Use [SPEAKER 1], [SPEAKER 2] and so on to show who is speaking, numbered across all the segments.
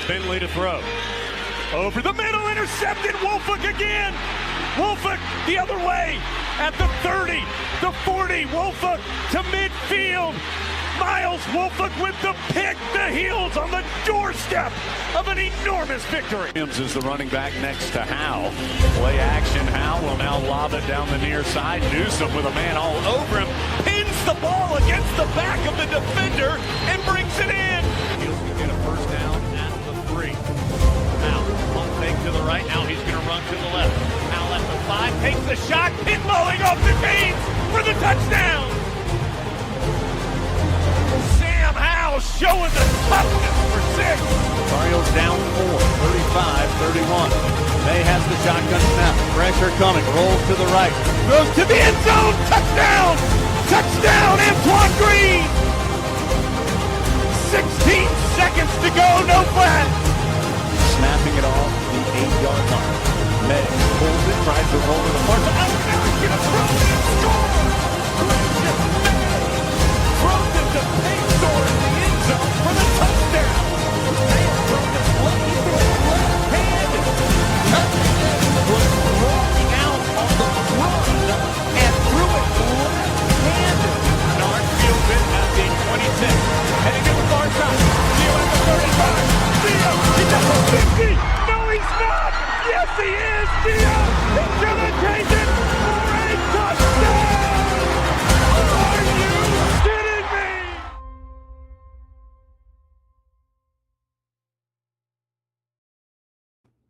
[SPEAKER 1] Finley to throw. Over the middle, intercepted. Wolfuk again. Wolfuk the other way at the 30, the 40. Wolfuk to midfield. Miles Wolfuk with the pick. The Heels on the doorstep of an enormous victory. Williams is the running back next to Howe. Play action. Howe will now lob it down the near side. Newsom with a man all over him. Pins the ball against the back of the defender and brings it in. Heels can get a first down at the 3. Howe, pump fake to the right. Now he's going to run to the left. Howe at the 5. Takes the shot. Pinballing off the Canes for the touchdown. Showing the toughness for 6. Cardinals down 4, 35-31. May has the shotgun snap. Pressure coming. Rolls to the right. Throws to the end zone. Touchdown! Touchdown, Antoine Green! 16 seconds to go. No flag. Snapping it off the 8-yard line. May pulls it, tries to roll it apart. Oh, now he's going to throw it and score! Christian May throws it to Payson in the end zone for the touchdown. May throws it left-handed. Was rolling out on the run and threw it left-handed. Bernard fields it at the 26. Heading to the far side. Theo at the 35. Theo, he's at the 50. No, he's not. Yes, he is. Theo, he's going to take it for a touchdown. Are you kidding me?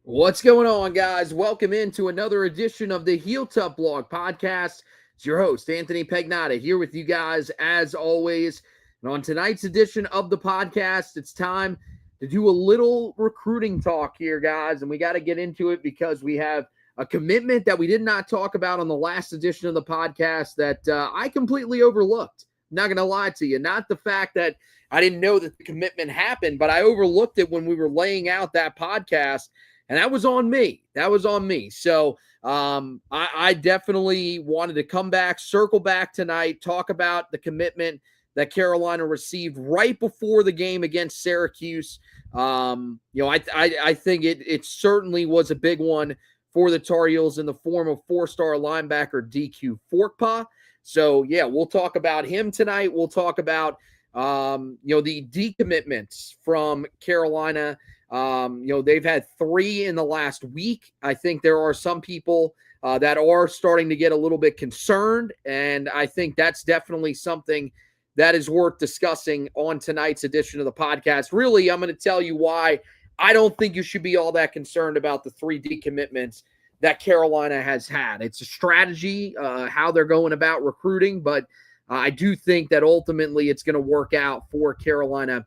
[SPEAKER 2] What's going on, guys? Welcome into another edition of the Heel Tough Blog Podcast. It's your host, Anthony Pagnotta, here with you guys as always. And on tonight's edition of the podcast, it's time to do a little recruiting talk here, guys. And we got to get into it because we have a commitment that we did not talk about on the last edition of the podcast that I completely overlooked. I'm not going to lie to you. Not the fact that I didn't know that the commitment happened, but I overlooked it when we were laying out that podcast. And that was on me. That was on me. So I definitely wanted to come back, circle back tonight, talk about the commitment that Carolina received right before the game against Syracuse. I think it certainly was a big one for the Tar Heels in the form of 4-star linebacker DQ Forkpa. So, yeah, we'll talk about him tonight. We'll talk about, the decommitments from Carolina. They've had 3 in the last week. I think there are some people that are starting to get a little bit concerned, and I think that's definitely something that is worth discussing on tonight's edition of the podcast. Really, I'm going to tell you why I don't think you should be all that concerned about the 3 decommitments that Carolina has had. It's a strategy, how they're going about recruiting, but I do think that ultimately it's going to work out for Carolina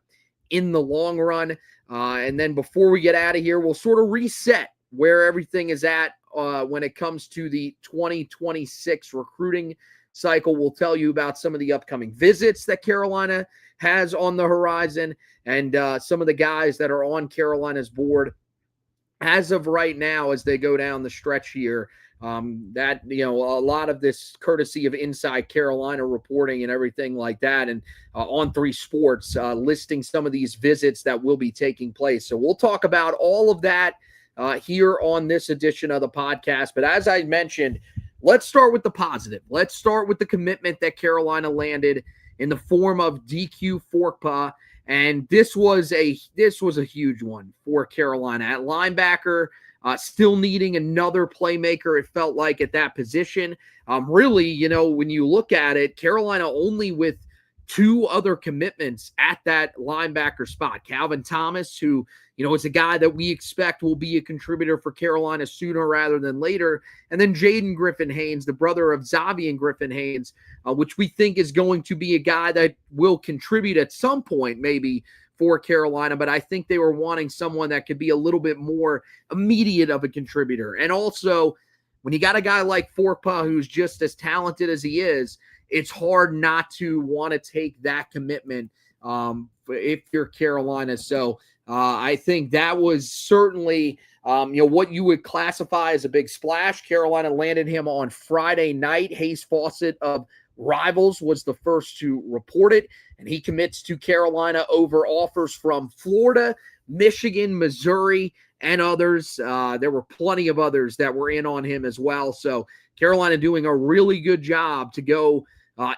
[SPEAKER 2] in the long run. And then before we get out of here, we'll sort of reset where everything is at when it comes to the 2026 recruiting cycle. We'll tell you about some of the upcoming visits that Carolina has on the horizon and some of the guys that are on Carolina's board as of right now as they go down the stretch here. A lot of this courtesy of Inside Carolina reporting and everything like that, and on 3 Sports listing some of these visits that will be taking place. So we'll talk about all of that here on this edition of the podcast. But as I mentioned, let's start with the positive. Let's start with the commitment that Carolina landed in the form of DQ Forkpa. And this was a huge one for Carolina at linebacker. Still needing another playmaker, it felt like, at that position. Really, when you look at it, Carolina only with 2 other commitments at that linebacker spot. Calvin Thomas, who, is a guy that we expect will be a contributor for Carolina sooner rather than later. And then Jaden Griffin-Haynes, the brother of Xavier Griffin-Haynes, which we think is going to be a guy that will contribute at some point, maybe, for Carolina, but I think they were wanting someone that could be a little bit more immediate of a contributor. And also, when you got a guy like Forkpa who's just as talented as he is, it's hard not to want to take that commitment if you're Carolina. So I think that was certainly what you would classify as a big splash. Carolina landed him on Friday night. Hayes Fawcett of Rivals was the first to report it, and he commits to Carolina over offers from Florida, Michigan, Missouri, and others. There were plenty of others that were in on him as well. So Carolina doing a really good job to go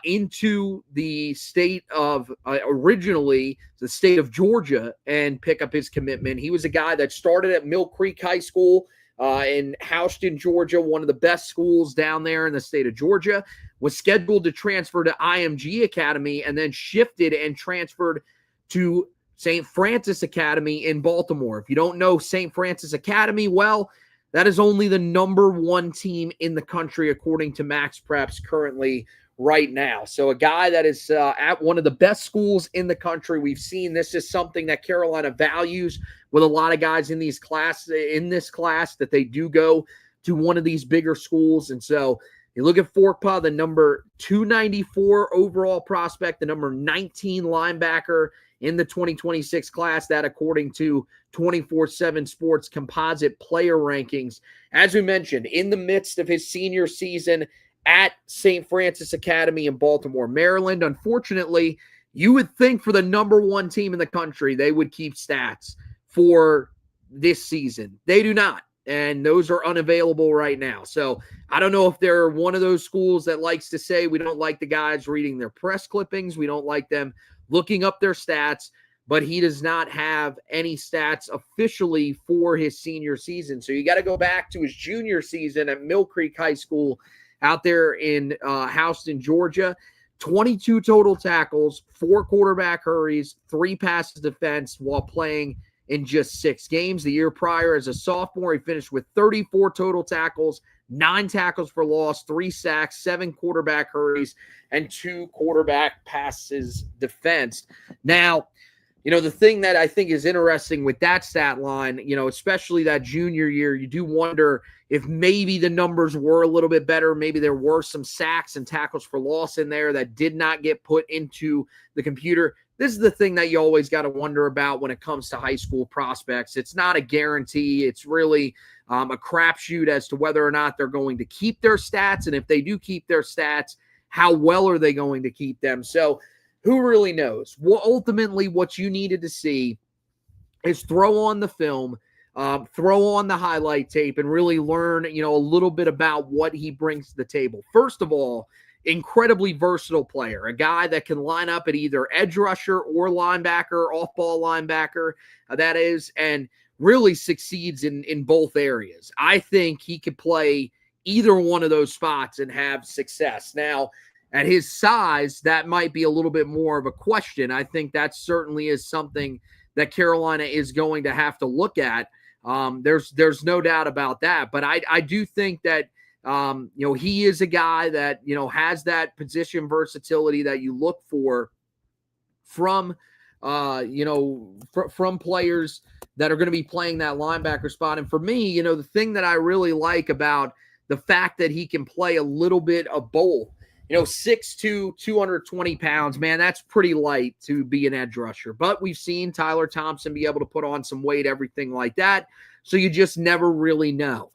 [SPEAKER 2] into the state of originally the state of Georgia and pick up his commitment. He was a guy that started at Mill Creek High School in Houston, Georgia, one of the best schools down there in the state of Georgia, was scheduled to transfer to IMG Academy and then shifted and transferred to St. Francis Academy in Baltimore. If you don't know St. Francis Academy, well, that is only the number one team in the country according to Max Preps currently right now. So a guy that is at one of the best schools in the country. We've seen this is something that Carolina values with a lot of guys in this class that they do go to one of these bigger schools. And so you look at Forkpa, the number 294 overall prospect, the number 19 linebacker in the 2026 class, that according to 24/7 Sports composite player rankings. As we mentioned, in the midst of his senior season at St. Francis Academy in Baltimore, Maryland. Unfortunately, you would think for the number one team in the country, they would keep stats for this season. They do not, and those are unavailable right now. So I don't know if they're one of those schools that likes to say we don't like the guys reading their press clippings, we don't like them looking up their stats, but he does not have any stats officially for his senior season. So you got to go back to his junior season at Mill Creek High School out there in Houston, Georgia. 22 total tackles, 4 quarterback hurries, 3 passes defense while playing in just 6 games. The year prior, as a sophomore, he finished with 34 total tackles, 9 tackles for loss, 3 sacks, 7 quarterback hurries, and 2 quarterback passes defensed. Now, the thing that I think is interesting with that stat line, especially that junior year, you do wonder if maybe the numbers were a little bit better. Maybe there were some sacks and tackles for loss in there that did not get put into the computer. This is the thing that you always got to wonder about when it comes to high school prospects. It's not a guarantee. It's really a crapshoot as to whether or not they're going to keep their stats. And if they do keep their stats, how well are they going to keep them? So who really knows? Well, ultimately, what you needed to see is throw on the film, throw on the highlight tape, and really learn, a little bit about what he brings to the table. First of all, incredibly versatile player, a guy that can line up at either edge rusher or linebacker, off-ball linebacker, that is, and really succeeds in both areas. I think he could play either one of those spots and have success. Now, at his size, that might be a little bit more of a question. I think that certainly is something that Carolina is going to have to look at. There's no doubt about that. But I do think that, he is a guy that, has that position versatility that you look for from, from players that are going to be playing that linebacker spot. And for me, the thing that I really like about the fact that he can play a little bit of both, 6'2", 220 pounds, man, that's pretty light to be an edge rusher. But we've seen Tyler Thompson be able to put on some weight, everything like that. So you just never really know.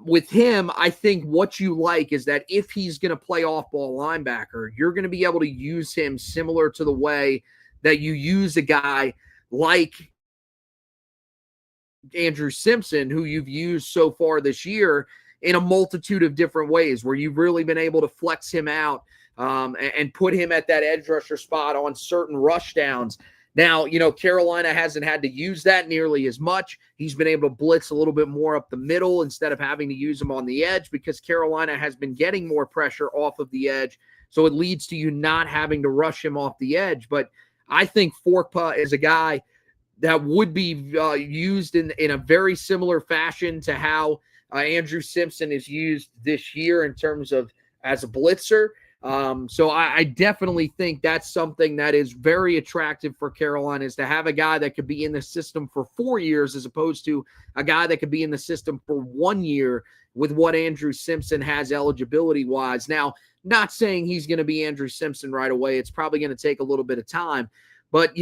[SPEAKER 2] With him, I think what you like is that if he's going to play off-ball linebacker, you're going to be able to use him similar to the way that you use a guy like Andrew Simpson, who you've used so far this year, in a multitude of different ways where you've really been able to flex him out and put him at that edge rusher spot on certain rush downs. Now, Carolina hasn't had to use that nearly as much. He's been able to blitz a little bit more up the middle instead of having to use him on the edge because Carolina has been getting more pressure off of the edge. So it leads to you not having to rush him off the edge. But I think Forkpa is a guy that would be used in a very similar fashion to how Andrew Simpson is used this year in terms of as a blitzer. So I definitely think that's something that is very attractive for Carolina, is to have a guy that could be in the system for 4 years as opposed to a guy that could be in the system for 1 year with what Andrew Simpson has eligibility-wise. Now, not saying he's going to be Andrew Simpson right away. It's probably going to take a little bit of time. But,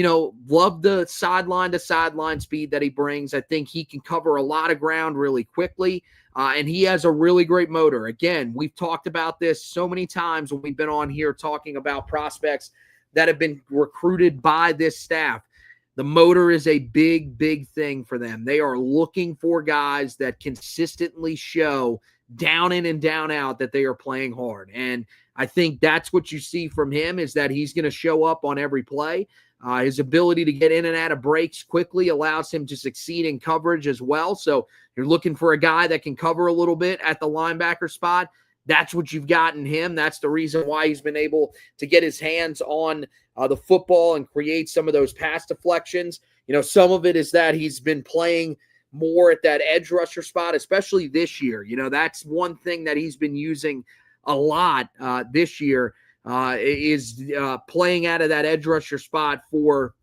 [SPEAKER 2] love the sideline-to-sideline speed that he brings. I think he can cover a lot of ground really quickly, and he has a really great motor. Again, we've talked about this so many times when we've been on here talking about prospects that have been recruited by this staff. The motor is a big, big thing for them. They are looking for guys that consistently show down in and down out that they are playing hard. And I think that's what you see from him, is that he's going to show up on every play. His ability to get in and out of breaks quickly allows him to succeed in coverage as well. So you're looking for a guy that can cover a little bit at the linebacker spot. That's what you've got in him. That's the reason why he's been able to get his hands on the football and create some of those pass deflections. You know, some of it is that he's been playing more at that edge rusher spot, especially this year. You know, that's one thing that he's been using a lot this year, is playing out of that edge rusher spot for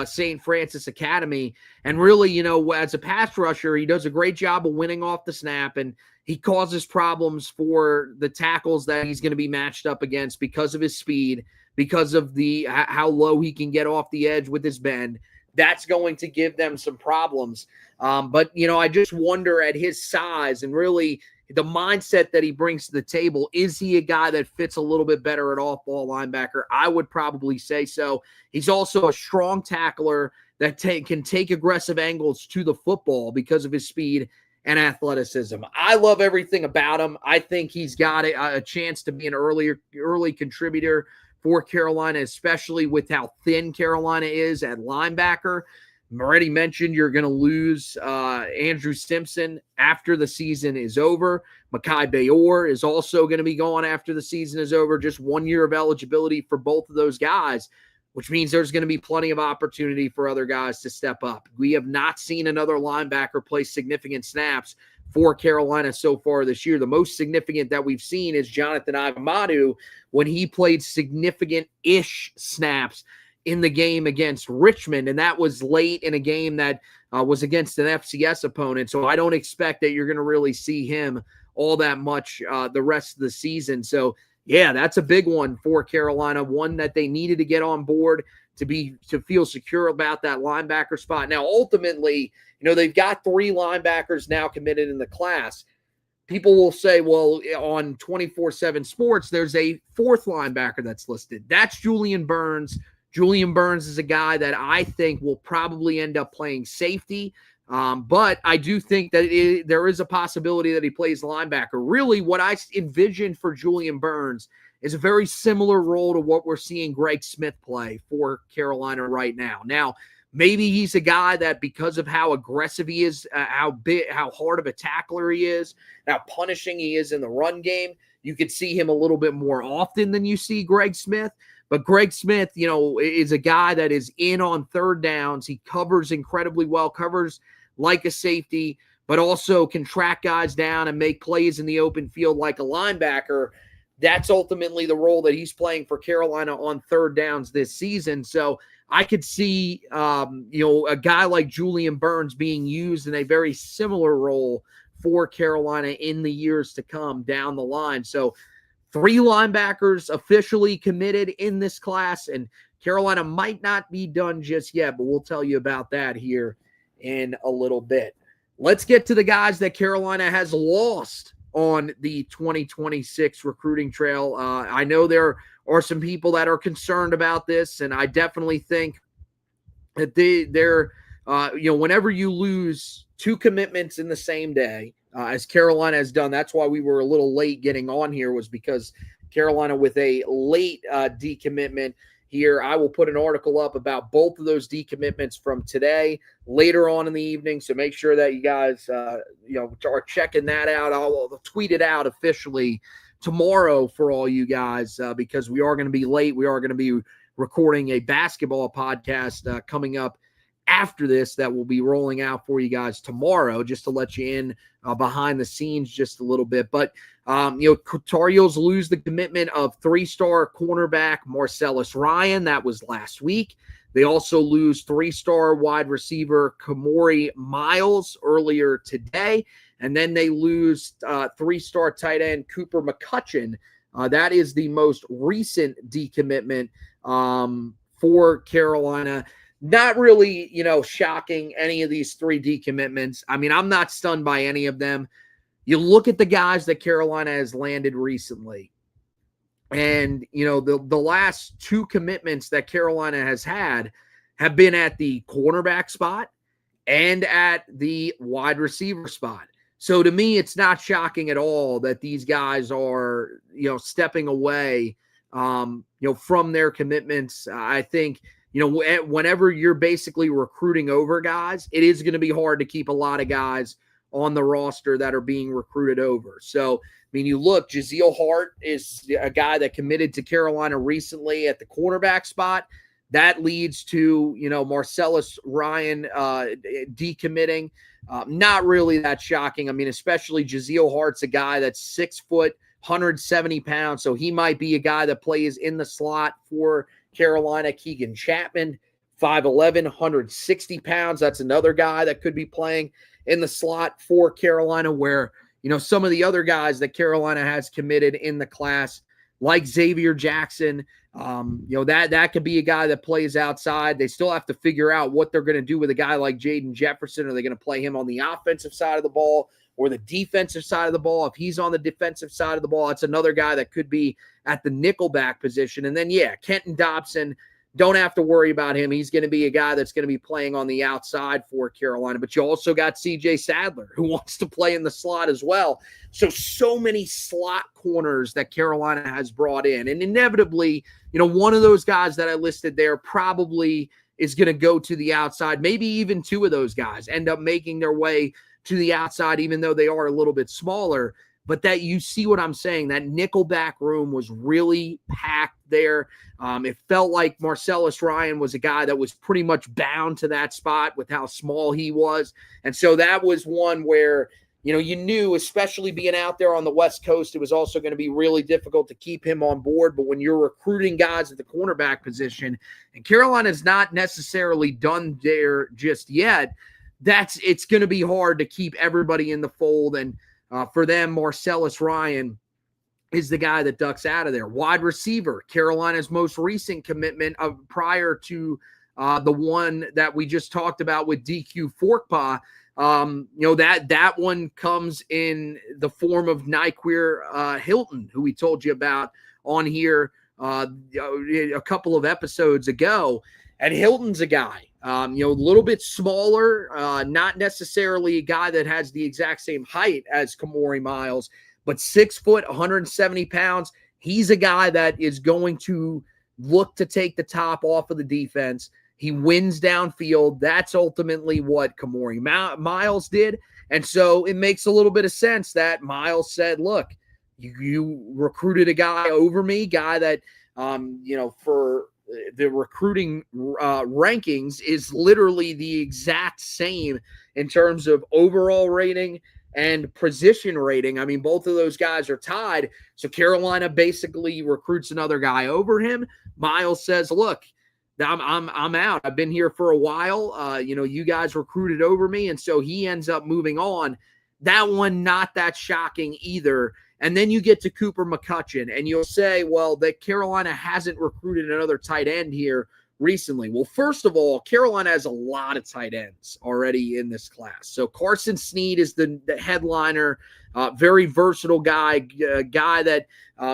[SPEAKER 2] St. Francis Academy. And really, you know, as a pass rusher, he does a great job of winning off the snap, and he causes problems for the tackles that he's going to be matched up against because of his speed, because of how low he can get off the edge with his bend. That's going to give them some problems. But, you know, I just wonder at his size and really the mindset that he brings to the table, is he a guy that fits a little bit better at off-ball linebacker? I would probably say so. He's also a strong tackler that can take aggressive angles to the football because of his speed and athleticism. I love everything about him. I think he's got a chance to be an early contributor for Carolina, especially with how thin Carolina is at linebacker. I already mentioned you're going to lose Andrew Simpson after the season is over. Mekhi Bayor is also going to be gone after the season is over. Just 1 year of eligibility for both of those guys, which means there's going to be plenty of opportunity for other guys to step up. We have not seen another linebacker play significant snaps for Carolina so far this year. The most significant that we've seen is Jonathan Agamadu when he played significant-ish snaps in the game against Richmond, and that was late in a game that was against an FCS opponent. So I don't expect that you're going to really see him all that much the rest of the season. So yeah, that's a big one for Carolina, one that they needed to get on board to feel secure about that linebacker spot. Now, ultimately, you know, they've got 3 linebackers now committed in the class. People will say, well, on 24/7 Sports, there's a 4th linebacker that's listed. That's Julian Burns. Julian Burns is a guy that I think will probably end up playing safety, but I do think that there is a possibility that he plays linebacker. Really, what I envision for Julian Burns is a very similar role to what we're seeing Greg Smith play for Carolina right now. Now, maybe he's a guy that, because of how aggressive he is, how hard of a tackler he is, how punishing he is in the run game, you could see him a little bit more often than you see Greg Smith. But Greg Smith, you know, is a guy that is in on third downs. He covers incredibly well, covers like a safety, but also can track guys down and make plays in the open field like a linebacker. That's ultimately the role that he's playing for Carolina on third downs this season. So I could see, you know, a guy like Julian Burns being used in a very similar role for Carolina in the years to come down the line. So 3 linebackers officially committed in this class, and Carolina might not be done just yet, but we'll tell you about that here in a little bit. Let's get to the guys that Carolina has lost on the 2026 recruiting trail. I know there are some people that are concerned about this, and I definitely think that they're you know, whenever you lose 2 commitments in the same day, as Carolina has done, that's why we were a little late getting on here, was because Carolina with a late decommitment here. I will put an article up about both of those decommitments from today later on in the evening. So make sure that you guys, you know, are checking that out. I'll tweet it out officially tomorrow for all you guys because we are going to be late. We are going to be recording a basketball podcast coming up after this that will be rolling out for you guys tomorrow, just to let you in behind the scenes just a little bit. But, you know, Tar Heels lose the commitment of 3-star cornerback Marcellus Ryan. That was last week. They also lose 3-star wide receiver Kamori Miles earlier today. And then they lose 3-star tight end Cooper McCutcheon. That is the most recent decommitment for Carolina. Not really, you know, shocking, any of these 3 decommitments. I mean, I'm not stunned by any of them. You look at the guys that Carolina has landed recently, and, you know, the last 2 commitments that Carolina has had have been at the cornerback spot and at the wide receiver spot. So to me, it's not shocking at all that these guys are, stepping away, from their commitments. I think, whenever you're basically recruiting over guys, it is going to be hard to keep a lot of guys on the roster that are being recruited over. So, you look, Jazeel Hart is a guy that committed to Carolina recently at the cornerback spot. That leads to, Marcellus Ryan decommitting. Not really that shocking. Especially Jazeel Hart's a guy that's 6 foot, 170 pounds. So he might be a guy that plays in the slot for Carolina. Keegan Chapman, 5'11", 160 pounds. That's another guy that could be playing in the slot for Carolina, where, some of the other guys that Carolina has committed in the class, like Xavier Jackson, that could be a guy that plays outside. They still have to figure out what they're going to do with a guy like Jaden Jefferson. Are they going to play him on the offensive side of the ball or the defensive side of the ball? If he's on the defensive side of the ball, that's another guy that could be at the nickelback position. And then, Kenton Dobson, don't have to worry about him. He's going to be a guy that's going to be playing on the outside for Carolina. But you also got CJ Sadler, who wants to play in the slot as well. So many slot corners that Carolina has brought in. And inevitably, one of those guys that I listed there probably is going to go to the outside. Maybe even two of those guys end up making their way to the outside, even though they are a little bit smaller. But that, you see what I'm saying, that nickelback room was really packed there. It felt like Marcellus Ryan was a guy that was pretty much bound to that spot with how small he was. And so that was one where, you knew, especially being out there on the West Coast, it was also going to be really difficult to keep him on board. But when you're recruiting guys at the cornerback position, and Carolina's not necessarily done there just yet, it's going to be hard to keep everybody in the fold. And for them, Marcellus Ryan is the guy that ducks out of there. Wide receiver, Carolina's most recent commitment prior to the one that we just talked about with DQ Forkpa. That one comes in the form of Nyquir Hilton, who we told you about on here a couple of episodes ago. And Hilton's a guy, a little bit smaller, not necessarily a guy that has the exact same height as Kamori Miles, but 6 foot, 170 pounds. He's a guy that is going to look to take the top off of the defense. He wins downfield. That's ultimately what Kamori Miles did. And so it makes a little bit of sense that Miles said, look, you recruited a guy over me, guy that, for the recruiting rankings is literally the exact same in terms of overall rating and position rating. Both of those guys are tied. So Carolina basically recruits another guy over him. Miles says, look, I'm out. I've been here for a while. You guys recruited over me. And so he ends up moving on. That one, not that shocking either. And then you get to Cooper McCutcheon, and you'll say, well, that Carolina hasn't recruited another tight end here recently. Well, first of all, Carolina has a lot of tight ends already in this class. So Carson Snead is the headliner, very versatile guy, a guy that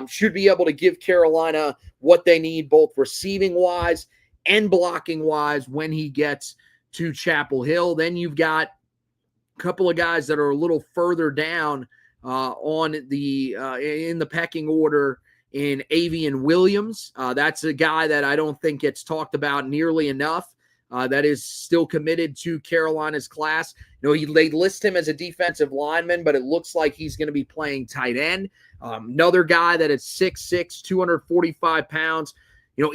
[SPEAKER 2] should be able to give Carolina what they need, both receiving-wise and blocking-wise when he gets to Chapel Hill. Then you've got a couple of guys that are a little further down on the in the pecking order in Avian Williams. That's a guy that I don't think gets talked about nearly enough. That is still committed to Carolina's class. They list him as a defensive lineman, but it looks like he's going to be playing tight end. Another guy that is 6'6", 245 pounds.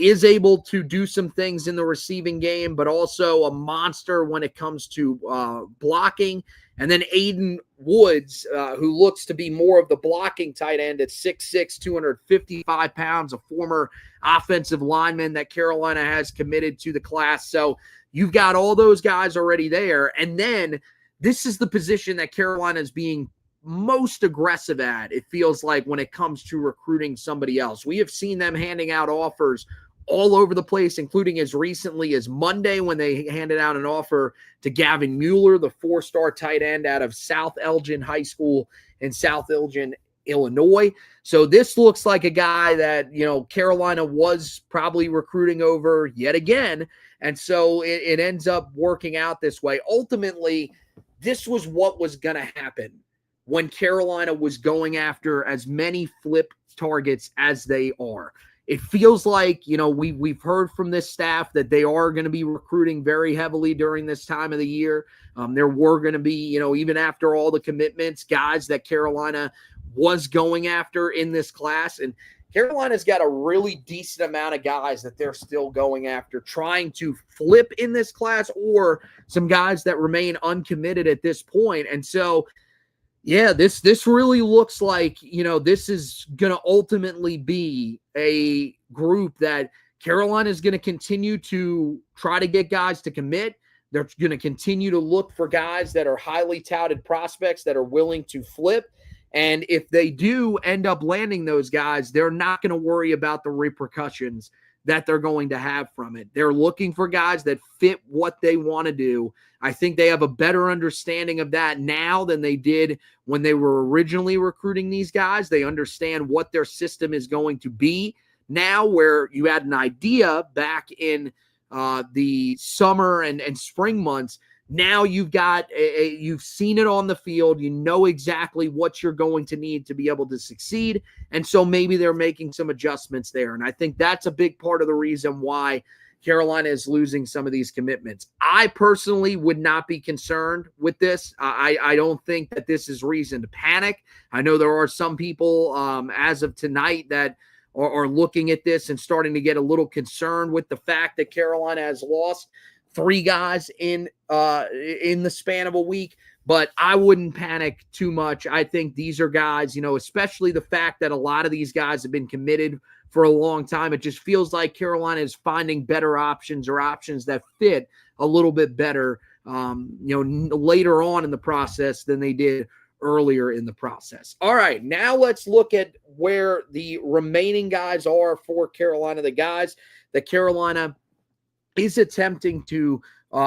[SPEAKER 2] Is able to do some things in the receiving game, but also a monster when it comes to blocking. And then Aiden Woods, who looks to be more of the blocking tight end at 6'6", 255 pounds, a former offensive lineman that Carolina has committed to the class. So you've got all those guys already there. And then this is the position that Carolina is being most aggressive at, it feels like, when it comes to recruiting somebody else. We have seen them handing out offers all over the place, including as recently as Monday when they handed out an offer to Gavin Mueller, the 4-star tight end out of South Elgin High School in South Elgin, Illinois. So this looks like a guy that, Carolina was probably recruiting over yet again. And so it ends up working out this way. Ultimately, this was what was going to happen when Carolina was going after as many flip targets as they are. It feels like, we've heard from this staff that they are going to be recruiting very heavily during this time of the year. There were going to be, even after all the commitments, guys that Carolina was going after in this class. And Carolina's got a really decent amount of guys that they're still going after, trying to flip in this class, or some guys that remain uncommitted at this point. And so, yeah, this really looks like, this is going to ultimately be a group that Carolina is going to continue to try to get guys to commit. They're going to continue to look for guys that are highly touted prospects that are willing to flip. And if they do end up landing those guys, they're not going to worry about the repercussions that they're going to have from it. They're looking for guys that fit what they want to do. I think they have a better understanding of that now than they did when they were originally recruiting these guys. They understand what their system is going to be now, where you had an idea back in the summer and spring months. Now you've got you've seen it on the field. You know exactly what you're going to need to be able to succeed. And so maybe they're making some adjustments there. And I think that's a big part of the reason why Carolina is losing some of these commitments. I personally would not be concerned with this. I don't think that this is reason to panic. I know there are some people as of tonight that are looking at this and starting to get a little concerned with the fact that Carolina has lost 3 guys in the span of a week, but I wouldn't panic too much. I think these are guys, especially the fact that a lot of these guys have been committed for a long time. It just feels like Carolina is finding better options, or options that fit a little bit better, later on in the process than they did earlier in the process. All right, now let's look at where the remaining guys are for Carolina, the guys that Carolina is attempting to they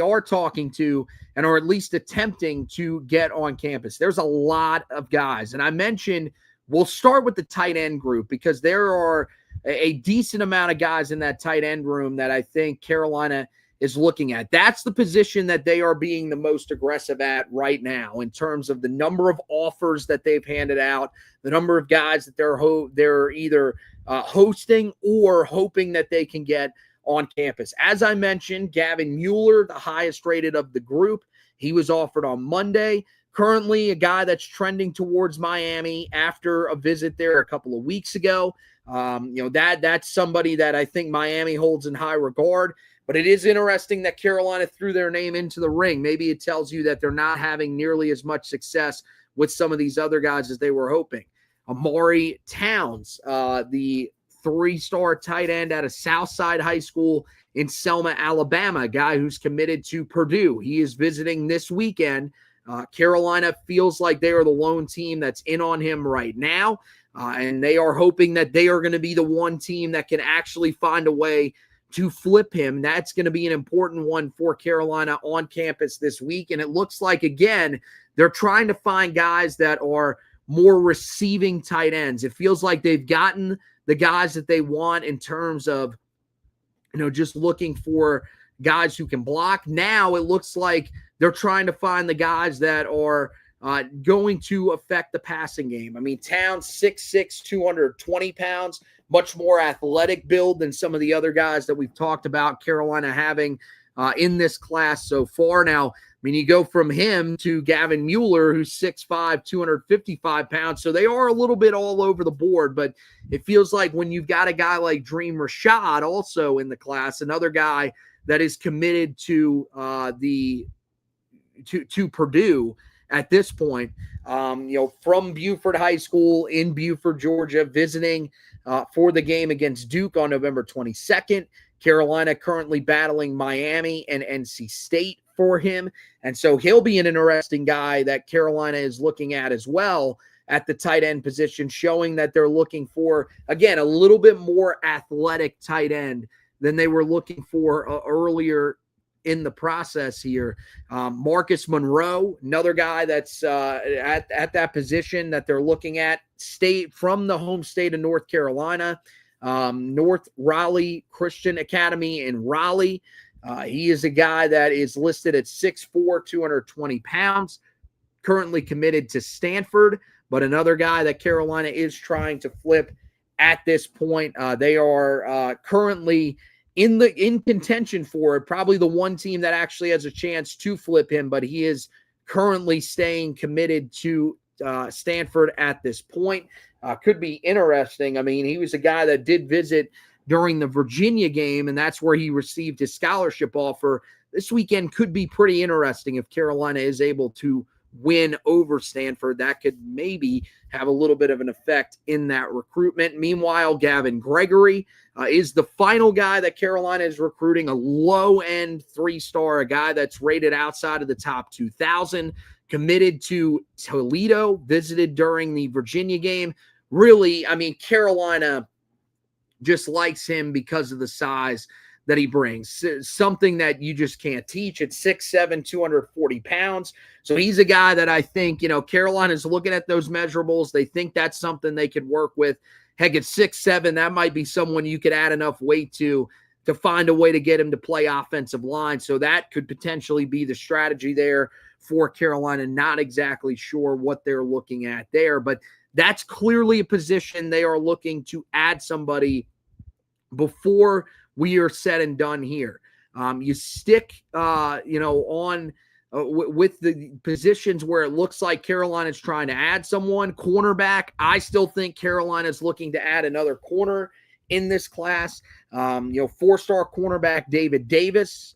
[SPEAKER 2] are talking to, and or at least attempting to get on campus. There's a lot of guys, and I mentioned we'll start with the tight end group because there are a decent amount of guys in that tight end room that I think Carolina is looking at. That's the position that they are being the most aggressive at right now in terms of the number of offers that they've handed out, the number of guys that they're either hosting or hoping that they can get on campus. As I mentioned, Gavin Mueller, the highest rated of the group, he was offered on Monday. Currently, a guy that's trending towards Miami after a visit there a couple of weeks ago. That's somebody that I think Miami holds in high regard. But it is interesting that Carolina threw their name into the ring. Maybe it tells you that they're not having nearly as much success with some of these other guys as they were hoping. Amari Towns, the 3-star tight end out of Southside High School in Selma, Alabama, a guy who's committed to Purdue. He is visiting this weekend. Carolina feels like they are the lone team that's in on him right now, and they are hoping that they are going to be the one team that can actually find a way to flip him. That's going to be an important one for Carolina on campus this week. And it looks like, again, they're trying to find guys that are more receiving tight ends. It feels like they've gotten the guys that they want in terms of, just looking for guys who can block. Now it looks like they're trying to find the guys that are going to affect the passing game. I mean, Towns, 6'6", 220 pounds, much more athletic build than some of the other guys that we've talked about Carolina having in this class so far. Now, I mean, you go from him to Gavin Mueller, who's 6'5", 255 pounds. So they are a little bit all over the board, but it feels like when you've got a guy like Dream Rashad also in the class, another guy that is committed to to Purdue at this point, from Buford High School in Buford, Georgia, visiting for the game against Duke on November 22nd. Carolina currently battling Miami and NC State for him. And so he'll be an interesting guy that Carolina is looking at as well at the tight end position, showing that they're looking for, again, a little bit more athletic tight end than they were looking for earlier in the process here. Marcus Monroe, another guy that's at that position that they're looking at, state from the home state of North Carolina, North Raleigh Christian Academy in Raleigh. He is a guy that is listed at 6'4", 220 pounds, currently committed to Stanford, but another guy that Carolina is trying to flip at this point. They are currently in contention for it, probably the one team that actually has a chance to flip him, but he is currently staying committed to Stanford at this point. Could be interesting. I mean, he was a guy that did visit during the Virginia game, and that's where he received his scholarship offer. This weekend could be pretty interesting if Carolina is able to win over Stanford. That could maybe have a little bit of an effect in that recruitment. Meanwhile, Gavin Gregory is the final guy that Carolina is recruiting, a low-end 3-star, a guy that's rated outside of the top 2,000, committed to Toledo, visited during the Virginia game. Really, I mean, Carolina just likes him because of the size that he brings, something that you just can't teach. At 6'7", 240 pounds. So he's a guy that I think, Carolina's looking at those measurables. They think that's something they could work with. Heck, at 6'7", that might be someone you could add enough weight to find a way to get him to play offensive line. So that could potentially be the strategy there for Carolina. Not exactly sure what they're looking at there, but that's clearly a position they are looking to add somebody before we are said and done here. You stick, on with the positions where it looks like Carolina's trying to add someone. Cornerback, I still think Carolina's looking to add another corner in this class. 4-star cornerback David Davis,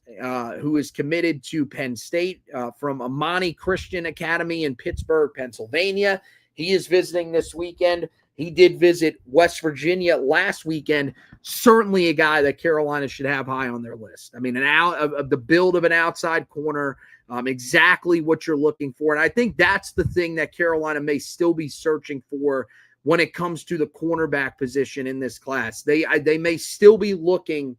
[SPEAKER 2] who is committed to Penn State from Amani Christian Academy in Pittsburgh, Pennsylvania. He is visiting this weekend. He did visit West Virginia last weekend. Certainly a guy that Carolina should have high on their list. I mean, of the build of an outside corner, exactly what you're looking for. And I think that's the thing that Carolina may still be searching for when it comes to the cornerback position in this class. They may still be looking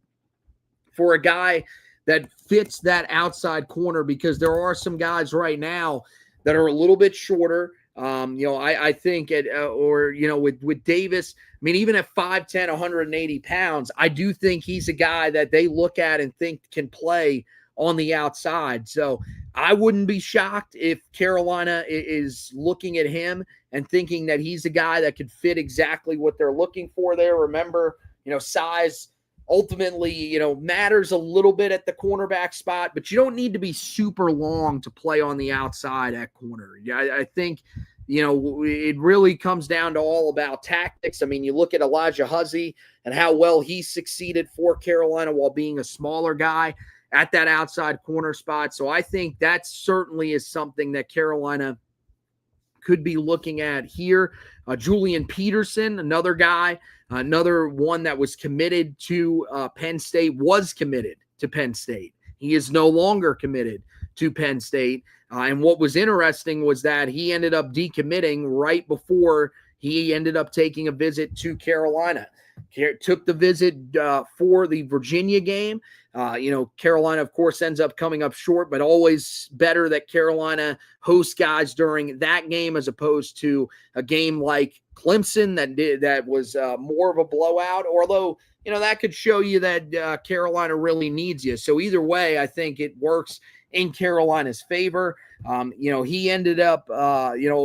[SPEAKER 2] for a guy that fits that outside corner, because there are some guys right now that are a little bit shorter. I think with Davis, I mean, even at 5'10", 180 pounds, I do think he's a guy that they look at and think can play on the outside. So I wouldn't be shocked if Carolina is looking at him and thinking that he's a guy that could fit exactly what they're looking for there. Remember, size ultimately, matters a little bit at the cornerback spot, but you don't need to be super long to play on the outside at corner. Yeah, I think, it really comes down to all about tactics. I mean, you look at Elijah Huzzie and how well he succeeded for Carolina while being a smaller guy at that outside corner spot. So I think that certainly is something that Carolina could be looking at here. Julian Peterson, another guy, another one that was committed to Penn State, was committed to Penn State. He is no longer committed to Penn State. And what was interesting was that he ended up decommitting right before he ended up taking a visit to Carolina. Took the visit for the Virginia game. Carolina, of course, ends up coming up short, but always better that Carolina hosts guys during that game as opposed to a game like Clemson that was more of a blowout. Although, that could show you that Carolina really needs you. So either way, I think it works in Carolina's favor. He ended up,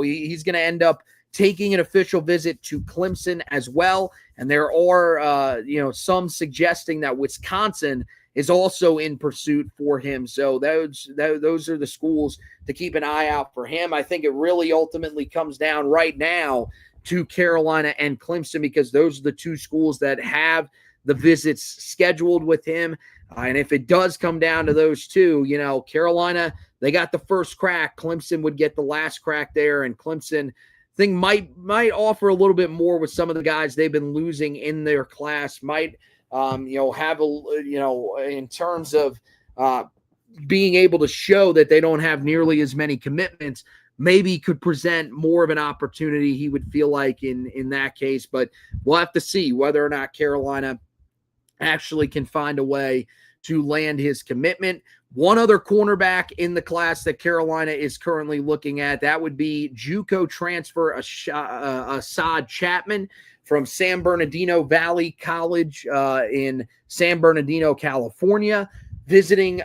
[SPEAKER 2] he's going to end up taking an official visit to Clemson as well. And there are, some suggesting that Wisconsin is also in pursuit for him. So those are the schools to keep an eye out for him. I think it really ultimately comes down right now to Carolina and Clemson, because those are the two schools that have the visits scheduled with him. And if it does come down to those two, Carolina, they got the first crack. Clemson would get the last crack there. And Clemson, thing might offer a little bit more with some of the guys they've been losing in their class. Might have in terms of being able to show that they don't have nearly as many commitments, maybe could present more of an opportunity, he would feel like, in that case. But we'll have to see whether or not Carolina actually can find a way to land his commitment. One other cornerback in the class that Carolina is currently looking at, that would be JUCO transfer Assad Chapman from San Bernardino Valley College in San Bernardino, California, visiting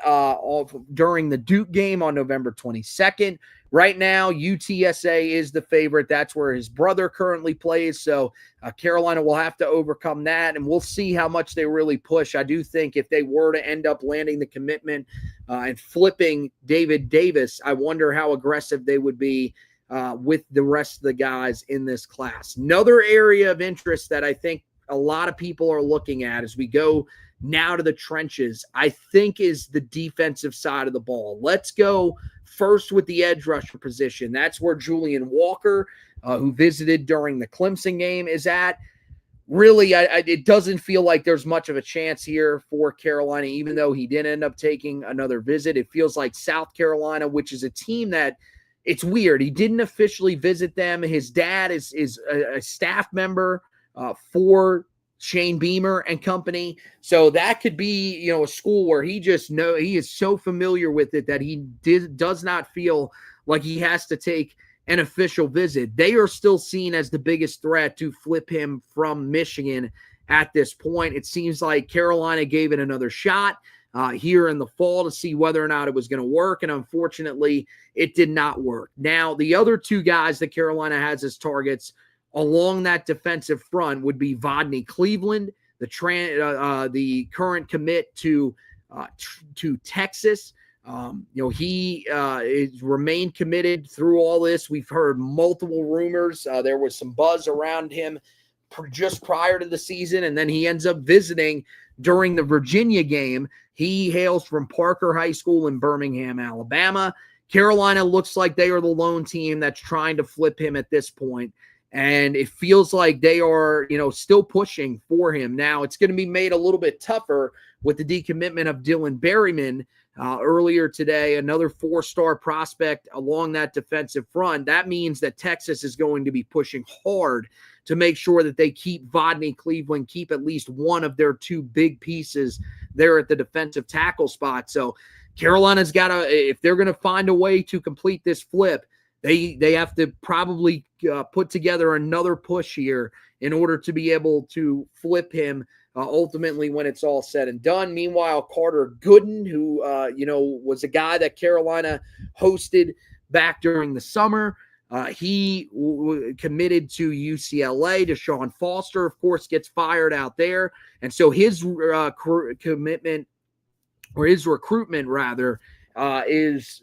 [SPEAKER 2] during the Duke game on November 22nd. Right now, UTSA is the favorite. That's where his brother currently plays. So Carolina will have to overcome that, and we'll see how much they really push. I do think if they were to end up landing the commitment and flipping David Davis, I wonder how aggressive they would be with the rest of the guys in this class. Another area of interest that I think a lot of people are looking at as we go now to the trenches, I think, is the defensive side of the ball. Let's go first with the edge rusher position. That's where Julian Walker, who visited during the Clemson game, is at. Really, it doesn't feel like there's much of a chance here for Carolina, even though he did end up taking another visit. It feels like South Carolina, which is a team that, it's weird. He didn't officially visit them. His dad is a staff member for Shane Beamer and company. So that could be, a school where he is so familiar with it that he does not feel like he has to take an official visit. They are still seen as the biggest threat to flip him from Michigan at this point. It seems like Carolina gave it another shot here in the fall to see whether or not it was going to work. And unfortunately, it did not work. Now, the other two guys that Carolina has as targets along that defensive front would be Vodney Cleveland, the current commit to Texas. He is remained committed through all this. We've heard multiple rumors. There was some buzz around him just prior to the season, and then he ends up visiting during the Virginia game. He hails from Parker High School in Birmingham, Alabama. Carolina looks like they are the lone team that's trying to flip him at this point. And it feels like they are, still pushing for him. Now, it's going to be made a little bit tougher with the decommitment of Dylan Berryman earlier today, another 4-star prospect along that defensive front. That means that Texas is going to be pushing hard to make sure that they keep Vodney Cleveland, keep at least one of their two big pieces there at the defensive tackle spot. So Carolina's got to, if they're going to find a way to complete this flip, they have to probably put together another push here in order to be able to flip him ultimately when it's all said and done. Meanwhile, Carter Gooden, who was a guy that Carolina hosted back during the summer, he committed to UCLA. Deshaun Foster, of course, gets fired out there, and so his recruitment rather is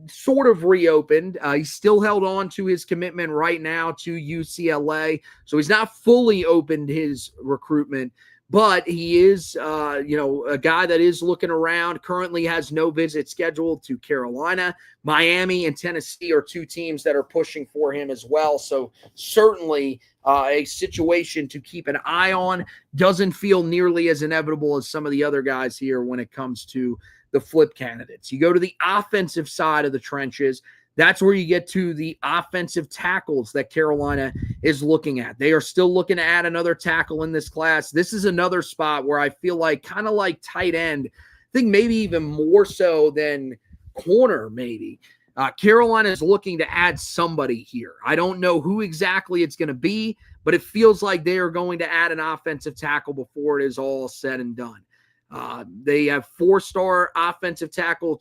[SPEAKER 2] sort of reopened. He's still held on to his commitment right now to UCLA. So he's not fully opened his recruitment, but he is, a guy that is looking around, currently has no visit scheduled to Carolina. Miami and Tennessee are two teams that are pushing for him as well. So certainly a situation to keep an eye on. Doesn't feel nearly as inevitable as some of the other guys here when it comes to the flip candidates. You go to the offensive side of the trenches. That's where you get to the offensive tackles that Carolina is looking at. They are still looking to add another tackle in this class. This is another spot where I feel like, kind of like tight end, I think maybe even more so than corner maybe. Carolina is looking to add somebody here. I don't know who exactly it's going to be, but it feels like they are going to add an offensive tackle before it is all said and done. They have 4-star offensive tackle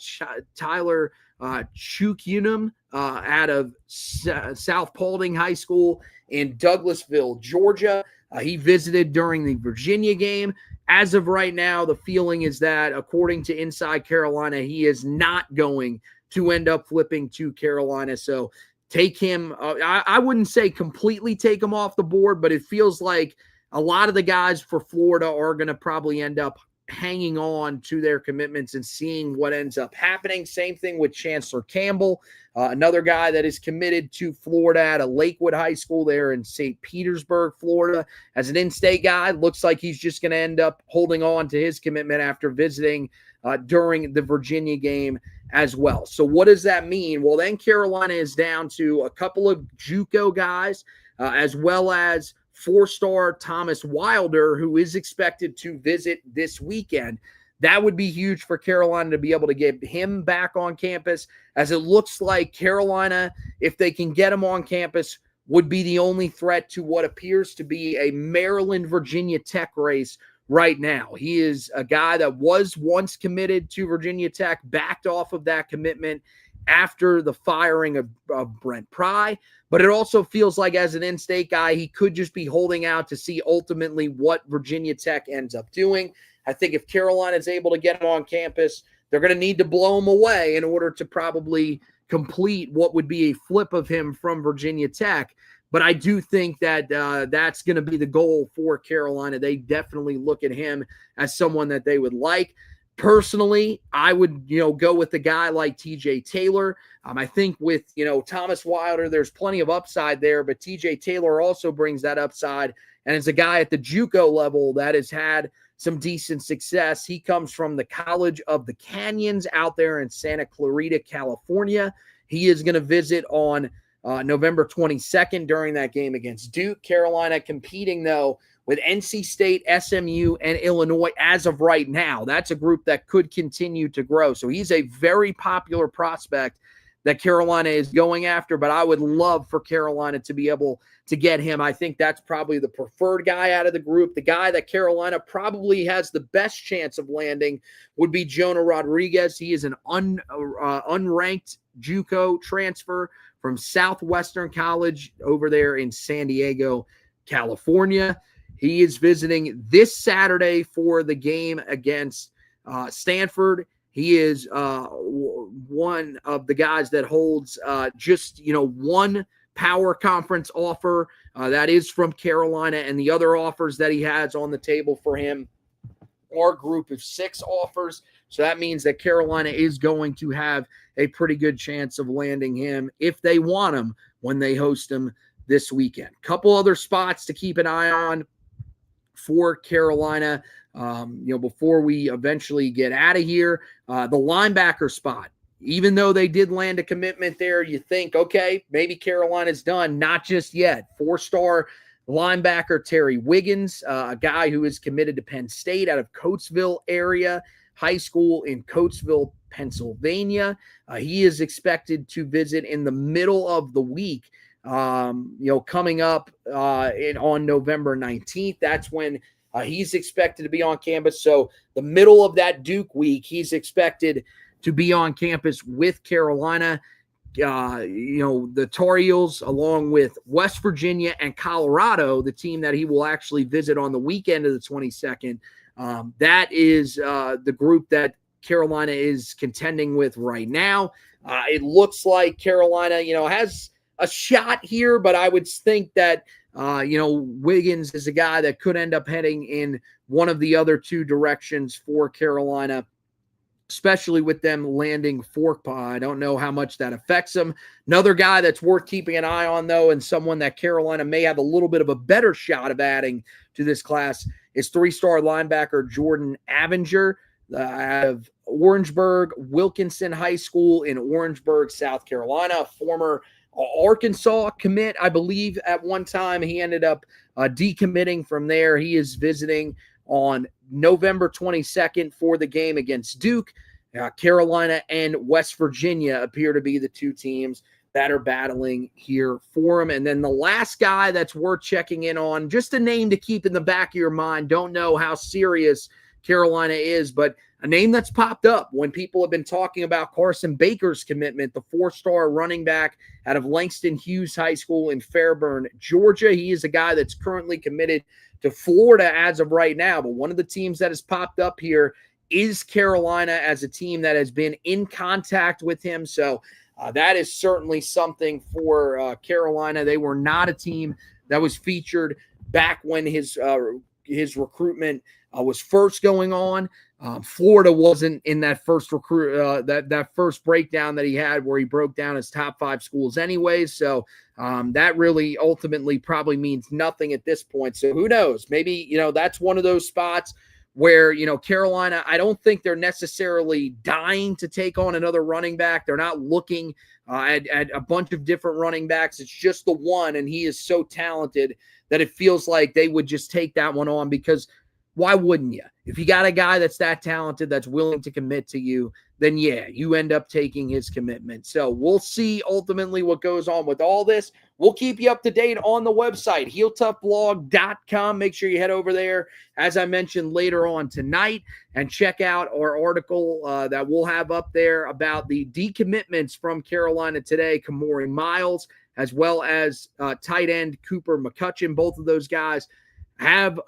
[SPEAKER 2] Tyler Chukunum out of South Paulding High School in Douglasville, Georgia. He visited during the Virginia game. As of right now, the feeling is that, according to Inside Carolina, he is not going to end up flipping to Carolina. So take him. I wouldn't say completely take him off the board, but it feels like a lot of the guys for Florida are going to probably end up hanging on to their commitments and seeing what ends up happening. Same thing with Chancellor Campbell, another guy that is committed to Florida at a Lakewood High School there in St. Petersburg, Florida. As an in-state guy, looks like he's just going to end up holding on to his commitment after visiting during the Virginia game as well. So what does that mean? Well, then Carolina is down to a couple of JUCO guys, as well as 4-star Thomas Wilder, who is expected to visit this weekend. That would be huge for Carolina to be able to get him back on campus, as it looks like Carolina, if they can get him on campus, would be the only threat to what appears to be a Maryland-Virginia Tech race right now. He is a guy that was once committed to Virginia Tech, backed off of that commitment after the firing of Brent Pry. But it also feels like, as an in-state guy, he could just be holding out to see ultimately what Virginia Tech ends up doing. I think if Carolina is able to get him on campus, they're going to need to blow him away in order to probably complete what would be a flip of him from Virginia Tech. But I do think that that's going to be the goal for Carolina. They definitely look at him as someone that they would like. Personally, I would, go with the guy like TJ Taylor. I think with, Thomas Wilder, there's plenty of upside there, but TJ Taylor also brings that upside. And is a guy at the JUCO level that has had some decent success. He comes from the College of the Canyons out there in Santa Clarita, California. He is going to visit on November 22nd during that game against Duke. Carolina competing, though, with NC State, SMU, and Illinois as of right now. That's a group that could continue to grow. So he's a very popular prospect that Carolina is going after, but I would love for Carolina to be able to get him. I think that's probably the preferred guy out of the group. The guy that Carolina probably has the best chance of landing would be Jonah Rodriguez. He is an unranked JUCO transfer from Southwestern College over there in San Diego, California. He is visiting this Saturday for the game against Stanford. He is one of the guys that holds just one power conference offer. That is from Carolina, and the other offers that he has on the table for him are a group of 6 offers. So that means that Carolina is going to have a pretty good chance of landing him if they want him when they host him this weekend. Couple other spots to keep an eye on for Carolina. Before we eventually get out of here, the linebacker spot. Even though they did land a commitment there, you think, okay, maybe Carolina's done. Not just yet. 4-star linebacker Terry Wiggins, a guy who is committed to Penn State out of Coatesville area high school in Coatesville, Pennsylvania. He is expected to visit in the middle of the week, coming up on November 19th. That's when he's expected to be on campus. So the middle of that Duke week, he's expected to be on campus with Carolina. The Tar Heels, along with West Virginia and Colorado, the team that he will actually visit on the weekend of the 22nd. That is the group that Carolina is contending with right now. It looks like Carolina, has a shot here, but I would think that Wiggins is a guy that could end up heading in one of the other 2 directions for Carolina, especially with them landing Forkpa. I don't know how much that affects them. Another guy that's worth keeping an eye on, though, and someone that Carolina may have a little bit of a better shot of adding to this class is 3-star linebacker Jordan Avinger out of Orangeburg Wilkinson High School in Orangeburg, South Carolina, former Arkansas commit, I believe. At one time, he ended up decommitting from there. He is visiting on November 22nd for the game against Duke. Carolina and West Virginia appear to be the 2 teams that are battling here for him. And then the last guy that's worth checking in on, just a name to keep in the back of your mind. Don't know how serious Carolina is, but a name that's popped up when people have been talking about Carson Baker's commitment, the 4-star running back out of Langston Hughes High School in Fairburn, Georgia. He is a guy that's currently committed to Florida as of right now, but one of the teams that has popped up here is Carolina as a team that has been in contact with him. So that is certainly something for Carolina. They were not a team that was featured back when his recruitment was first going on. Florida wasn't in that first that first breakdown that he had where he broke down his top 5 schools anyways. So that really ultimately probably means nothing at this point. So who knows? Maybe, that's one of those spots where, Carolina, I don't think they're necessarily dying to take on another running back. They're not looking at a bunch of different running backs. It's just the one, and he is so talented that it feels like they would just take that one on, because why wouldn't you? If you got a guy that's that talented, that's willing to commit to you, then yeah, you end up taking his commitment. So we'll see ultimately what goes on with all this. We'll keep you up to date on the website, HeelToughBlog.com. Make sure you head over there, as I mentioned, later on tonight, and check out our article that we'll have up there about the decommitments from Carolina today, Kamori Miles, as well as tight end Cooper McCutcheon. Both of those guys have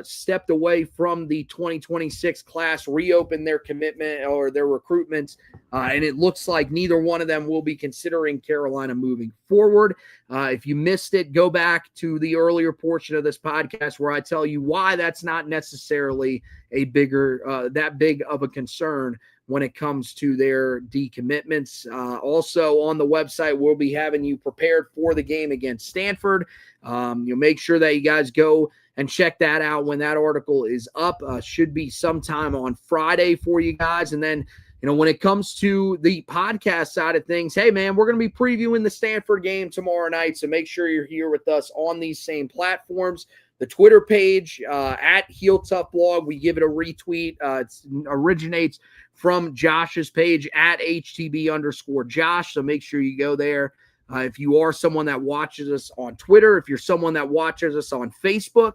[SPEAKER 2] stepped away from the 2026 class, reopened their commitment or their recruitments, and it looks like neither one of them will be considering Carolina moving forward. If you missed it, go back to the earlier portion of this podcast where I tell you why that's not necessarily a that big of a concern when it comes to their decommitments. Also on the website, we'll be having you prepared for the game against Stanford. You'll make sure that you guys go and check that out when that article is up. Should be sometime on Friday for you guys. And then, when it comes to the podcast side of things, hey, man, we're going to be previewing the Stanford game tomorrow night. So make sure you're here with us on these same platforms. The Twitter page at Heel Tough Blog, we give it a retweet. It originates from Josh's page at HTB_Josh. So make sure you go there. If you are someone that watches us on Twitter, if you're someone that watches us on Facebook,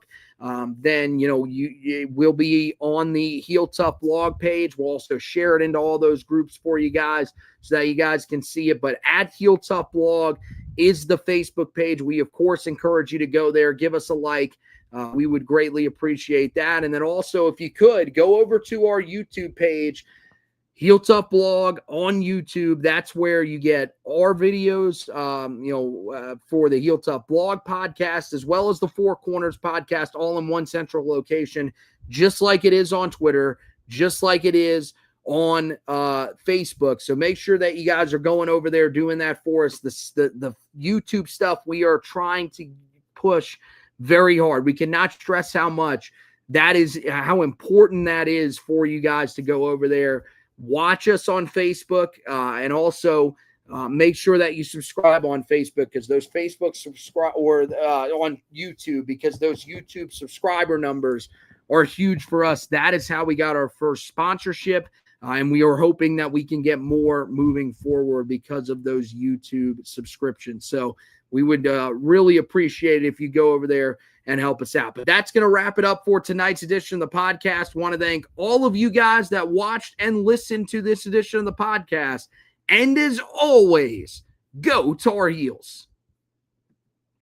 [SPEAKER 2] then, you will be on the Heel Tough blog page. We'll also share it into all those groups for you guys so that you guys can see it. But at Heel Tough blog is the Facebook page. We, of course, encourage you to go there. Give us a like. We would greatly appreciate that. And then also, if you could, go over to our YouTube page, Heel Tough Blog on YouTube. That's where you get our videos, for the Heel Tough Blog podcast, as well as the Four Corners podcast, all in one central location, just like it is on Twitter, just like it is on Facebook. So make sure that you guys are going over there doing that for us. The YouTube stuff we are trying to push very hard. We cannot stress how important that is for you guys to go over there. Watch us on Facebook, and also make sure that you subscribe on Facebook, because those Facebook subscribe or on YouTube, because those YouTube subscriber numbers are huge for us. That is how we got our first sponsorship, and we are hoping that we can get more moving forward because of those YouTube subscriptions. So we would really appreciate it if you go over there and help us out. But that's going to wrap it up for tonight's edition of the podcast. Want to thank all of you guys that watched and listened to this edition of the podcast. And as always, go Tar Heels.